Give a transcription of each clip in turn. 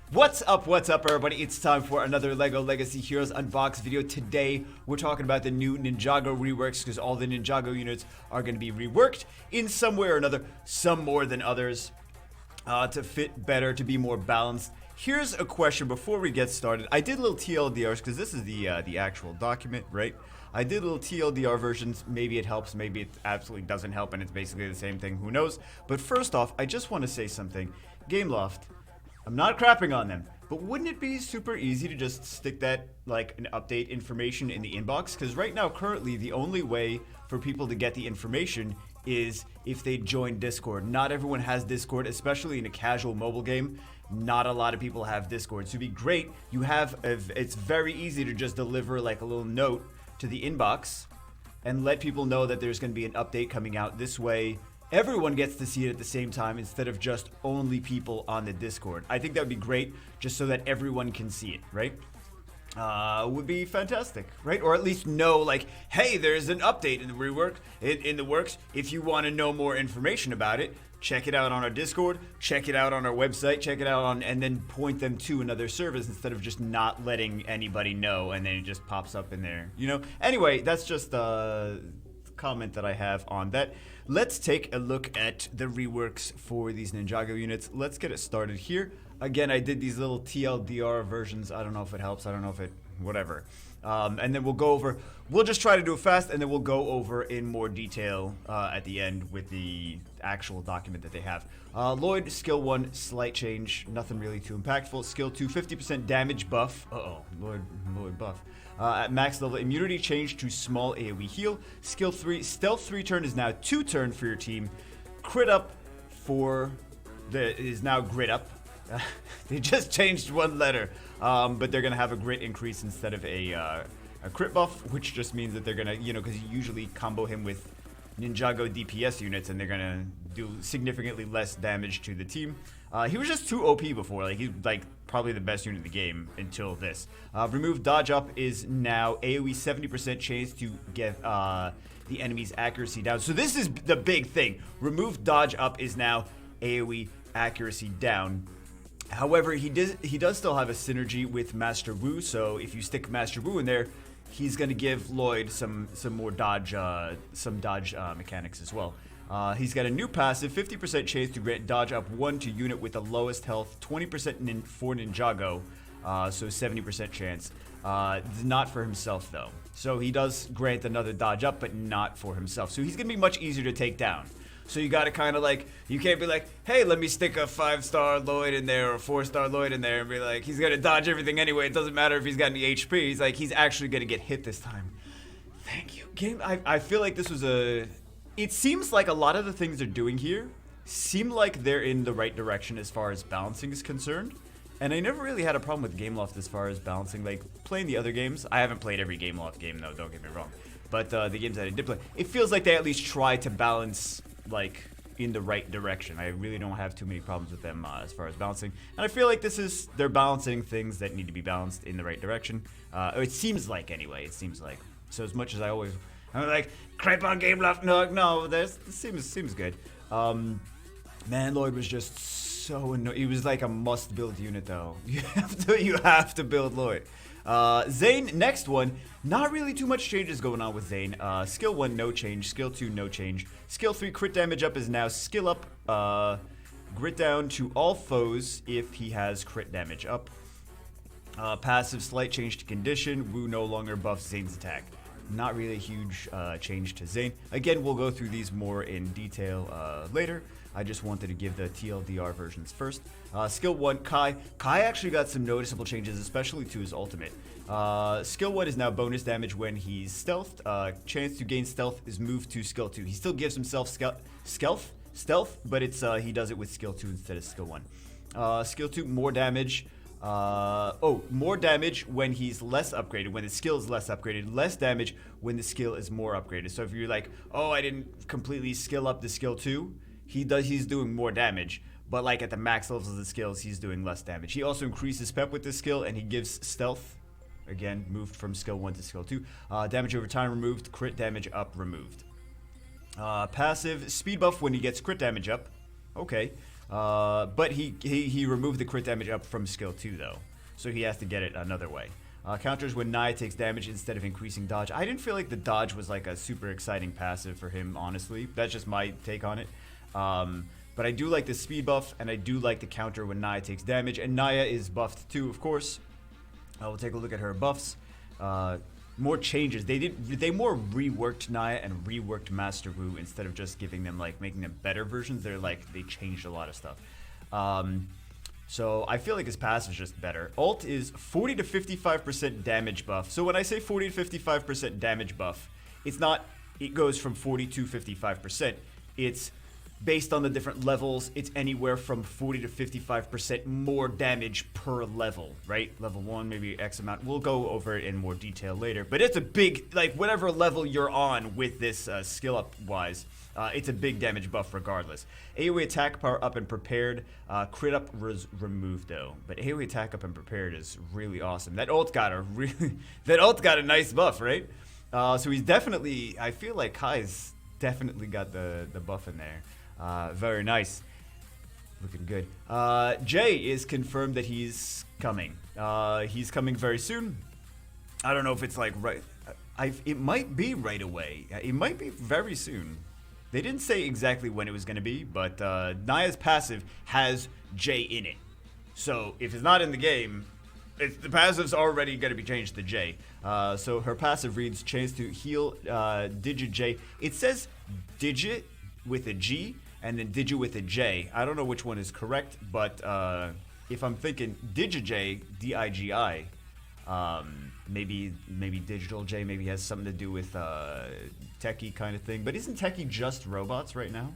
What's up everybody? It's time for another LEGO Legacy Heroes Unboxed video. Today, we're talking about the new Ninjago reworks because all the Ninjago units are going to be reworked in some way or another, some more than others, to fit better, to be more balanced. Here's a question before we get started. I did little TLDRs because this is the actual document, right? I did little TLDR versions. Maybe it helps, maybe it absolutely doesn't help, and it's basically the same thing. Who knows? But first off, I just want to say something. Gameloft, I'm not crapping on them, but wouldn't it be super easy to just stick that, like, an update information in the inbox? Because right now, currently, the only way for people to get the information is if they join Discord. Not everyone has Discord, especially in a casual mobile game. Not a lot of people have Discord. So it'd be great. You have, it's very easy to just deliver, like, a little note to the inbox and let people know that there's going to be an update coming out. This way, everyone gets to see it at the same time instead of just only people on the Discord. I think that would be great, just so that everyone can see it, right? Would be fantastic, right? Or at least know, like, hey, there's an update in the rework, in the works. If you want to know more information about it, check it out on our Discord, check it out on our website, check it out on, and then point them to another service instead of just not letting anybody know, and then it just pops up in there, you know? Anyway, that's just a comment that I have on that. Let's take a look at the reworks for these Ninjago units. Let's get it started here. Again, I did these little TLDR versions. I don't know if it helps. I don't know if it, whatever. And then we'll go over, we'll just try to do it fast, and then we'll go over in more detail at the end with the actual document that they have. Lloyd, skill 1, slight change, nothing really too impactful. Skill 2, 50% damage buff. Uh-oh, Lloyd buff. At max level, immunity changed to small AoE heal. Skill 3, stealth 3 turn is now 2 turn for your team. Crit up is now grit up. They just changed one letter, but they're gonna have a grit increase instead of a crit buff, which just means that they're gonna, you know, because you usually combo him with Ninjago DPS units, and they're gonna do significantly less damage to the team. He was just too OP before. Like, he's like probably the best unit in the game until this. Remove dodge up is now AoE 70% chance to get the enemy's accuracy down. So this is the big thing. Remove dodge up is now AoE accuracy down. However, he does still have a synergy with Master Wu. So if you stick Master Wu in there, he's going to give Lloyd some more dodge, mechanics as well. He's got a new passive, 50% chance to grant dodge up 1 to unit with the lowest health, 20% for Ninjago, so 70% chance. Not for himself though. So he does grant another dodge up, but not for himself. So he's going to be much easier to take down. So you got to kind of like, you can't be like, hey, let me stick a 5-star Lloyd in there or a 4-star Lloyd in there and be like, he's going to dodge everything anyway. It doesn't matter if he's got any HP. He's like, he's actually going to get hit this time. Thank you. Game, I feel like this was it seems like a lot of the things they're doing here seem like they're in the right direction as far as balancing is concerned. And I never really had a problem with Gameloft as far as balancing, like playing the other games. I haven't played every Gameloft game though, don't get me wrong. But the games that I did play, it feels like they at least try to balance, like, in the right direction. I really don't have too many problems with them as far as balancing. And I feel like they're balancing things that need to be balanced in the right direction. It seems like, anyway, it seems like. So as much as I'm like, crap on Gameloft, no, this seems good. Man, Lloyd was just so annoying. He was like a must-build unit, though. You have to build Lloyd. Zane, next one. Not really too much changes going on with Zane. Skill 1, no change. Skill 2, no change. Skill 3, crit damage up is now skill up. Grit down to all foes if he has crit damage up. Passive, slight change to condition. Wu no longer buffs Zane's attack. Not really a huge change to Zane. Again, we'll go through these more in detail later. I just wanted to give the TLDR versions first. Skill 1, Kai. Kai actually got some noticeable changes, especially to his ultimate. Skill 1 is now bonus damage when he's stealthed. Chance to gain stealth is moved to skill 2. He still gives himself stealth, but it's he does it with skill 2 instead of skill 1. Skill 2, more damage. More damage when he's less upgraded, when the skill is less upgraded, less damage when the skill is more upgraded. So if you're like, oh, I didn't completely skill up the skill 2, he's doing more damage, but like at the max levels of the skills, he's doing less damage. He also increases pep with this skill, and he gives stealth, again, moved from skill 1 to skill 2. Damage over time removed, crit damage up removed. Passive, speed buff when he gets crit damage up. Okay. But he removed the crit damage up from skill 2 though, so he has to get it another way. Counters when Naya takes damage instead of increasing dodge. I didn't feel like the dodge was like a super exciting passive for him, honestly. That's just my take on it. But I do like the speed buff, and I do like the counter when Naya takes damage. And Naya is buffed too, of course. We'll take a look at her buffs. More changes. They more reworked Naya and reworked Master Wu instead of just giving them like making them better versions. They changed a lot of stuff. So I feel like his passive is just better. Ult is 40 to 55% damage buff. So when I say 40 to 55% damage buff, it's not it goes from 40 to 55%. It's based on the different levels. It's anywhere from 40 to 55% more damage per level, right? Level 1, maybe X amount. We'll go over it in more detail later. But it's a big, like whatever level you're on with this skill up wise, it's a big damage buff regardless. AoE attack power up and prepared. Crit up removed though. But AoE attack up and prepared is really awesome. That ult got a nice buff, right? So he's definitely, I feel like Kai's definitely got the buff in there. Very nice. Looking good. Jay is confirmed that he's coming. He's coming very soon. I don't know if it's like right. It might be right away. It might be very soon. They didn't say exactly when it was going to be, but Naya's passive has Jay in it. So if it's not in the game, the passive's already going to be changed to Jay. So her passive reads chance to heal Digit J. It says Digit with a G and then Digit with a J. I don't know which one is correct, but if I'm thinking Digit J, D-I-G-I, maybe Digital J maybe has something to do with Techie kind of thing. But isn't Techie just robots right now?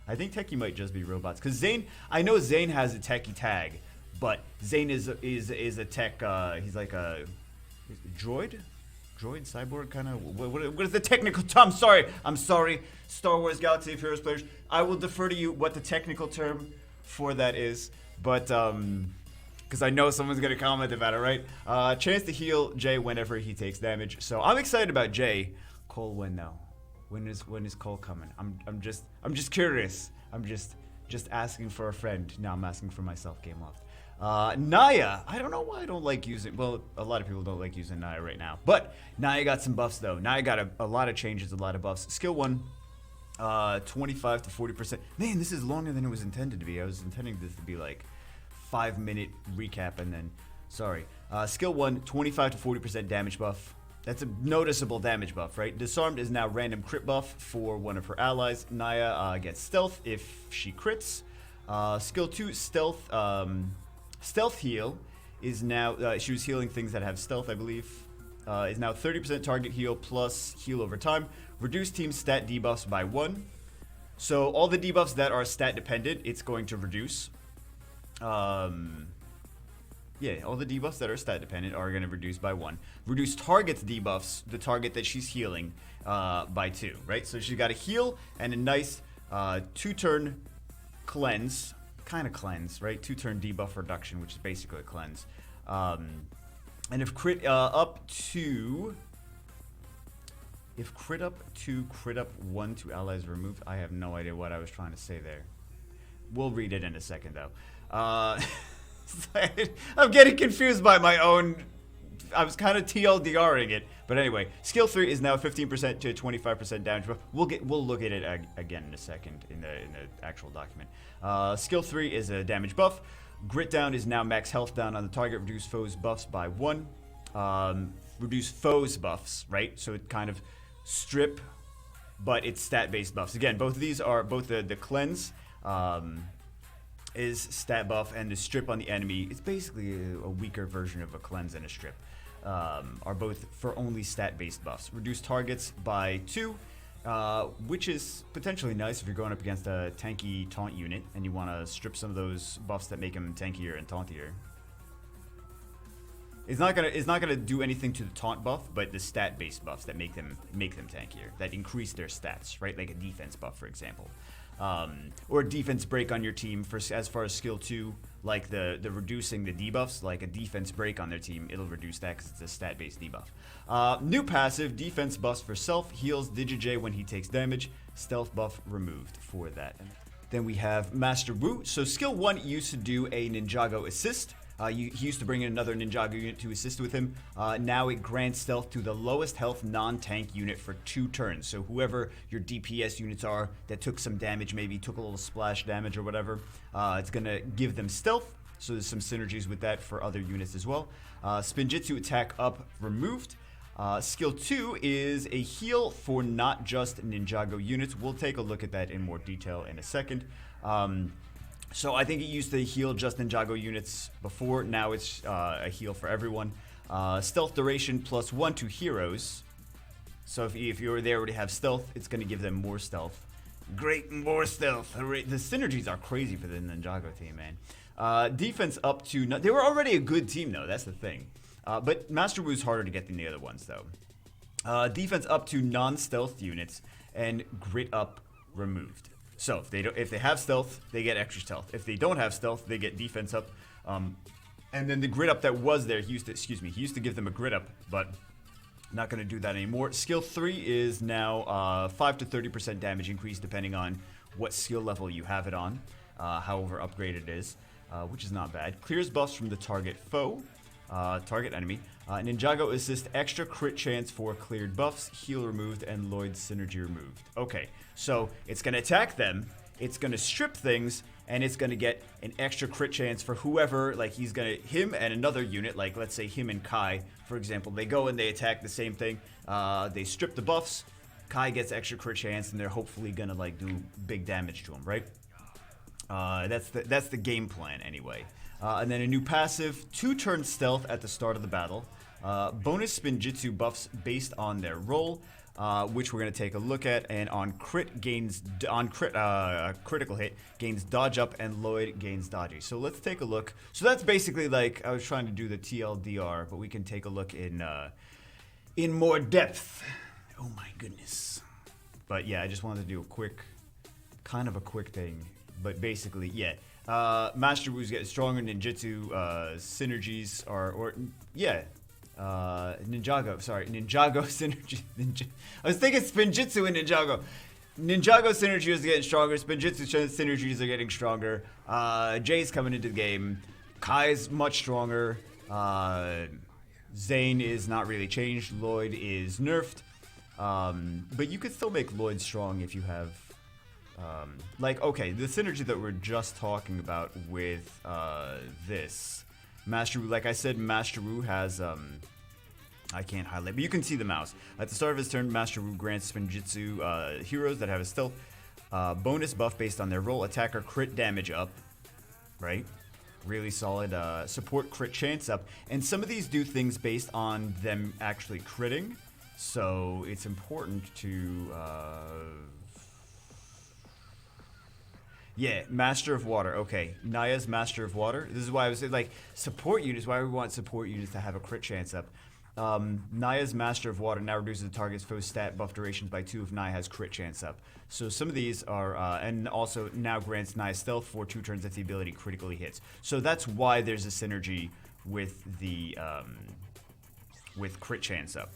I think Techie might just be robots. Because Zane, I know Zane has a Techie tag, but Zane is a tech, he's like a droid? Droid, cyborg, kind of. What is the technical term? I'm sorry, Star Wars Galaxy of Heroes players. I will defer to you what the technical term for that is, but because I know someone's gonna comment about it, right? Chance to heal Jay whenever he takes damage. So I'm excited about Jay. Cole, when though? When is Cole coming? I'm just curious. I'm just asking for a friend. Now I'm asking for myself. Game loft. Naya, I don't know why I don't like using, well, a lot of people don't like using Naya right now, but Naya got some buffs though. Naya got a lot of changes, a lot of buffs. Skill 1, 25 to 40%. Man, this is longer than it was intended to be. I was intending this to be like 5-minute recap and then, sorry. Skill 1, 25 to 40% damage buff. That's a noticeable damage buff, right? Disarmed is now random crit buff for one of her allies. Naya gets stealth if she crits. Skill 2, stealth. Stealth heal is now, she was healing things that have stealth, I believe, is now 30% target heal plus heal over time. Reduce team stat debuffs by 1. So all the debuffs that are stat dependent, it's going to reduce. Yeah, all the debuffs that are stat dependent are going to reduce by 1. Reduce target's debuffs, the target that she's healing, by 2, right? So she's got a heal and a nice 2-turn cleanse. Kind of cleanse, right? 2-turn debuff reduction, which is basically a cleanse. And if crit up to crit up 1 to allies removed, I have no idea what I was trying to say there. We'll read it in a second though. I'm getting confused by my own. I was kind of TLDRing it, but anyway, skill 3 is now 15% to 25% damage buff. We'll look at it again in a second in the actual document. Skill 3 is a damage buff. Grit down is now max health down on the target. Reduce foes buffs by 1. Reduce foes buffs, right? So it kind of strip, but it's stat based buffs. Again, both of these are both the cleanse. Is stat buff, and the strip on the enemy, it's basically a weaker version of a cleanse and a strip, are both for only stat-based buffs. Reduce targets by 2, which is potentially nice if you're going up against a tanky taunt unit and you want to strip some of those buffs that make them tankier and tauntier. It's not gonna do anything to the taunt buff, but the stat-based buffs that make them tankier, that increase their stats, right? Like a defense buff, for example. Or a defense break on your team for as far as skill 2, like the reducing the debuffs, like a defense break on their team, it'll reduce that because it's a stat-based debuff. New passive, defense buffs for self, heals Digit J when he takes damage, stealth buff removed for that. Then we have Master Wu. So skill 1 used to do a Ninjago assist. He used to bring in another Ninjago unit to assist with him. Now it grants stealth to the lowest health non-tank unit for 2 turns. So whoever your DPS units are that took some damage, maybe took a little splash damage or whatever, it's going to give them stealth. So there's some synergies with that for other units as well. Spinjitzu attack up removed. Skill 2 is a heal for not just Ninjago units. We'll take a look at that in more detail in a second. So I think it used to heal just Ninjago units before. Now it's a heal for everyone. Stealth duration +1 to heroes. So if you already have stealth, it's going to give them more stealth. Great, more stealth. The synergies are crazy for the Ninjago team, man. Defense up to... They were already a good team, though. That's the thing. But Master Wu's harder to get than the other ones, though. Defense up to non-stealth units and grit up removed. So if they have stealth, they get extra stealth. If they don't have stealth, they get defense up. And then the grit up that was there, he used to give them a grit up, but not going to do that anymore. Skill 3 is now 5 to 30% damage increase depending on what skill level you have it on, however upgraded it is, which is not bad. Clears buffs from the target foe. Target enemy. Ninjago assist extra crit chance for cleared buffs, heal removed, and Lloyd synergy removed. Okay, so it's going to attack them, it's going to strip things, and it's going to get an extra crit chance for whoever, like him and another unit, like let's say him and Kai, for example. They go and they attack the same thing, they strip the buffs, Kai gets extra crit chance, and they're hopefully going to like do big damage to him, right? That's the game plan anyway. And then a new passive, 2-turn stealth at the start of the battle. Bonus Spinjitzu buffs based on their roll, which we're going to take a look at. And on critical hit gains dodge up, and Lloyd gains dodgy. So let's take a look. So that's basically like I was trying to do the TLDR, but we can take a look in more depth. Oh my goodness! But yeah, I just wanted to do a quick thing. But basically, yeah. Master Wu's getting stronger. Ninjutsu synergies Ninjago synergy. I was thinking Spinjitzu and Ninjago. Ninjago synergy is getting stronger. Spinjitzu synergies are getting stronger. Jay's coming into the game. Kai's much stronger. Zane is not really changed. Lloyd is nerfed. But you could still make Lloyd strong if you have... okay, the synergy that we're just talking about with this Master Wu, like I said, Master Wu has I can't highlight, but you can see the mouse. At the start of his turn, Master Wu grants Spinjitzu heroes that have a stealth bonus buff based on their roll, attacker crit damage up, right? Really solid support crit chance up, and some of these do things based on them actually critting, so it's important to yeah, Master of Water. Okay, Naya's Master of Water. This is why I was saying, like, support units, why we want support units to have a crit chance up. Naya's Master of Water now reduces the target's foe stat buff durations by 2 if Naya has crit chance up. So some of these are, and also now grants Naya stealth for 2 turns if the ability critically hits. So that's why there's a synergy with the, with crit chance up.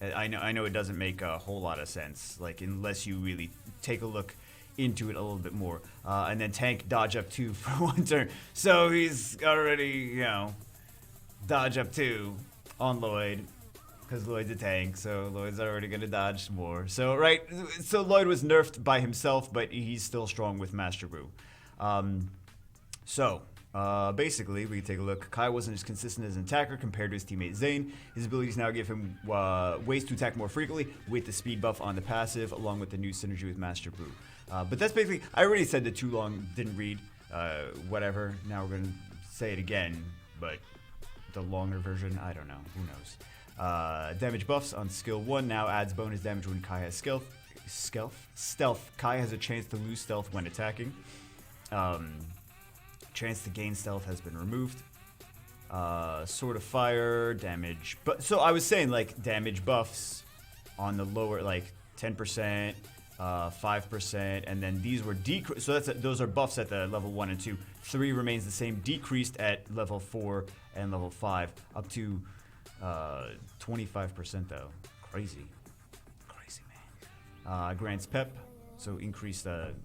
I know it doesn't make a whole lot of sense, like, unless you really take a look into it a little bit more. And then tank dodge up 2 for 1 turn. So he's already, dodge up 2 on Lloyd, because Lloyd's a tank, so Lloyd's already gonna dodge more. So, right, so Lloyd was nerfed by himself, but he's still strong with Master Wu. Basically, we can take a look. Kai wasn't as consistent as an attacker compared to his teammate Zane. His abilities now give him ways to attack more frequently with the speed buff on the passive, along with the new synergy with Master Wu. But that's basically, I already said that too long, didn't read, whatever. Now we're going to say it again, but the longer version, I don't know, who knows. Damage buffs on skill 1 now adds bonus damage when Kai has stealth. Kai has a chance to lose stealth when attacking. Chance to gain stealth has been removed. Sword of Fire, damage, but so I was saying, like, damage buffs on the lower, like 10%, 5%, and then these were decreased. So those are buffs at the level 1 and 2. 3 remains the same, decreased at level 4 and level 5, up to 25% though. Crazy, man. Grants pep. So increase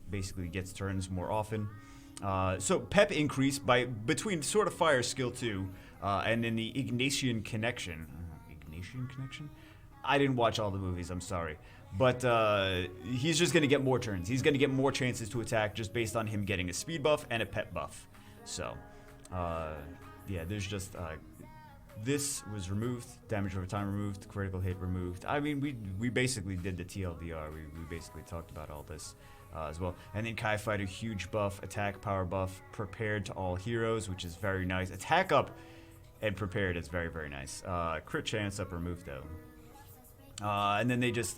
basically gets turns more often. So pep increase by between sort of fire skill 2 and then the Ignatian connection. Ignatian connection? I didn't watch all the movies, I'm sorry. But he's just going to get more turns. He's going to get more chances to attack just based on him getting a speed buff and a pep buff. So, yeah, there's just... this was removed, damage over time removed, critical hit removed. I mean, we basically did the TLDR. We basically talked about all this as well. And then Kai Fighter, huge buff, attack power buff, prepared to all heroes, which is very nice. Attack up and prepared is very, very nice. Crit chance up removed, though. And then they just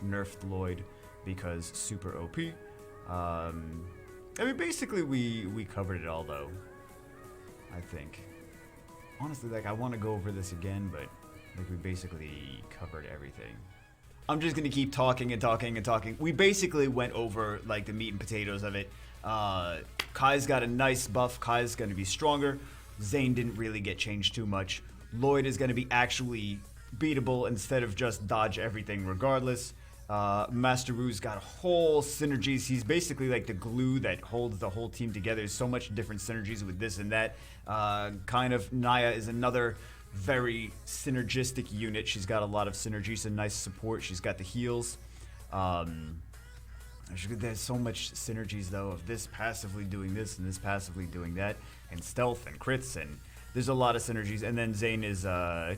nerfed Lloyd because super OP. I mean, basically, we covered it all, though, I think. Honestly, like, I want to go over this again, but like we basically covered everything. I'm just gonna keep talking and talking and talking. We basically went over like the meat and potatoes of it. Kai's got a nice buff. Kai's gonna be stronger. Zane didn't really get changed too much. Lloyd is gonna be actually beatable instead of just dodge everything regardless. Master Wu's got whole synergies. He's basically like the glue that holds the whole team together. There's so much different synergies with this and that. Kind of Naya is another very synergistic unit. She's got a lot of synergy, some nice support. She's got the heals. There's so much synergies though of this passively doing this and this passively doing that, and stealth and crits, and there's a lot of synergies. And then Zane is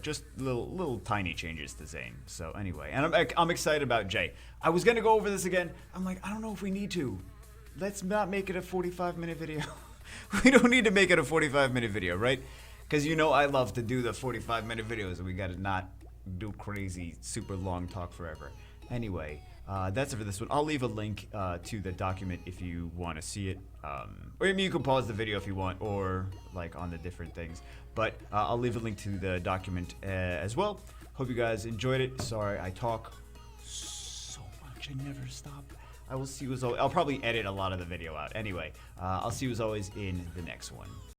just little tiny changes to Zane. So anyway, and I'm excited about Jay. I was gonna go over this again. I'm like, I don't know if we need to. Let's not make it a 45-minute video. We don't need to make it a 45-minute video, right? Because you know I love to do the 45-minute videos, and we gotta not do crazy, super long talk forever. Anyway, that's it for this one. I'll leave a link to the document if you want to see it. Or I mean, you can pause the video if you want, or like on the different things. But I'll leave a link to the document as well. Hope you guys enjoyed it. Sorry, I talk so much. I never stop. I will see you as always. I'll probably edit a lot of the video out. Anyway, I'll see you as always in the next one.